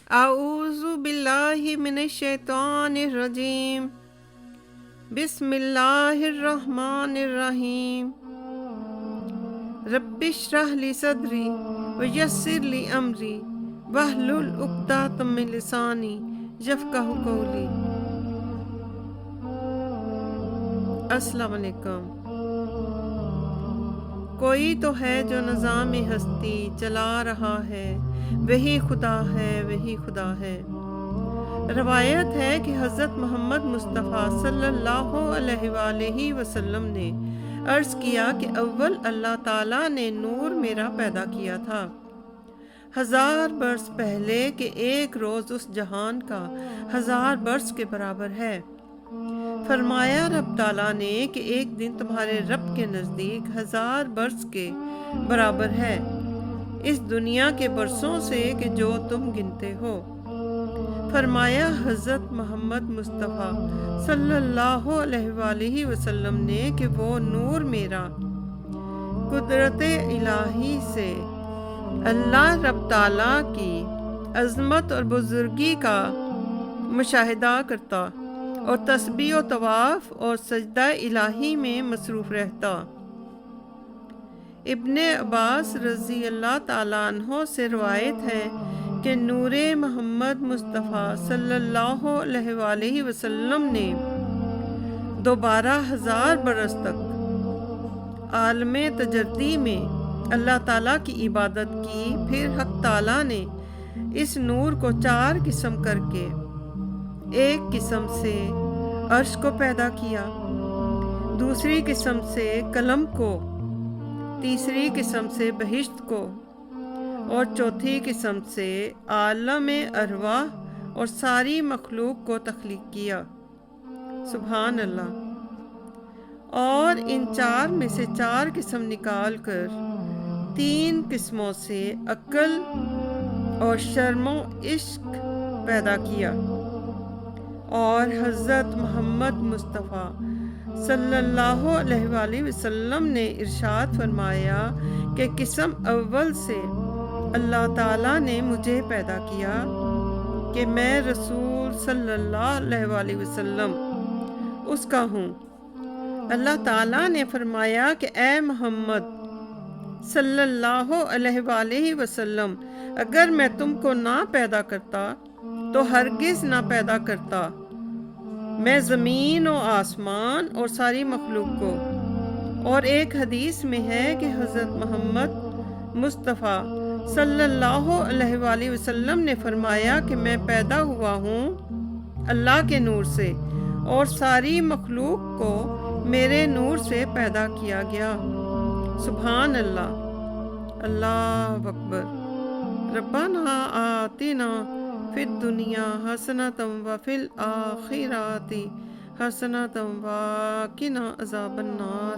اعوذ باللہ من الشیطان الرجیم، بسم اللہ الرحمن الرحیم۔ رب اشرح لی صدری ویسر لی امری واحلل عقدۃ من لسانی یفقہوا قولی۔ السلام علیکم۔ کوئی تو ہے جو نظام ہستی چلا رہا ہے، وہی خدا ہے، وہی خدا ہے۔ روایت ہے کہ حضرت محمد مصطفیٰ صلی اللہ علیہ وآلہ وسلم نے عرض کیا کہ اول اللہ تعالیٰ نے نور میرا پیدا کیا تھا، 1000 برس پہلے کہ ایک روز اس جہان کا 1000 برس کے برابر ہے۔ فرمایا رب تعالیٰ نے کہ ایک دن تمہارے رب کے نزدیک 1000 برس کے برابر ہے، اس دنیا کے برسوں سے کہ جو تم گنتے ہو۔ فرمایا حضرت محمد مصطفیٰ صلی اللہ علیہ وآلہ وسلم نے کہ وہ نور میرا قدرت الہی سے اللہ رب تعالیٰ کی عظمت اور بزرگی کا مشاہدہ کرتا اور تسبیح و طواف اور سجدہ الہی میں مصروف رہتا۔ ابن عباس رضی اللہ تعالیٰ عنہ سے روایت ہے کہ نور محمد مصطفیٰ صلی اللہ علیہ وآلہ وسلم نے دوبارہ 1000 برس تک عالم تجردی میں اللہ تعالیٰ کی عبادت کی۔ پھر حق تعالیٰ نے اس نور کو 4 قسم کر کے ایک قسم سے عرش کو پیدا کیا، دوسری قسم سے قلم کو، تیسری قسم سے بہشت کو اور چوتھی قسم سے عالم ارواح اور ساری مخلوق کو تخلیق کیا۔ سبحان اللہ۔ اور ان 4 میں سے 4 قسم نکال کر 3 قسموں سے عقل اور شرم و عشق پیدا کیا۔ اور حضرت محمد مصطفیٰ صلی اللہ علیہ وآلہ وسلم نے ارشاد فرمایا کہ قسم اول سے اللہ تعالیٰ نے مجھے پیدا کیا کہ میں رسول صلی اللہ علیہ وآلہ وسلم اس کا ہوں۔ اللہ تعالیٰ نے فرمایا کہ اے محمد صلی اللہ علیہ وآلہ وسلم، اگر میں تم کو نہ پیدا کرتا تو ہرگز نہ پیدا کرتا میں زمین و آسمان اور ساری مخلوق کو۔ اور ایک حدیث میں ہے کہ حضرت محمد مصطفیٰ صلی اللہ علیہ وآلہ وسلم نے فرمایا کہ میں پیدا ہوا ہوں اللہ کے نور سے، اور ساری مخلوق کو میرے نور سے پیدا کیا گیا۔ سبحان اللہ، اللہ اکبر۔ ربنا آتنا فی الدنیا حسنۃ وفی الآخرۃ حسنۃ وقنا عذاب النار۔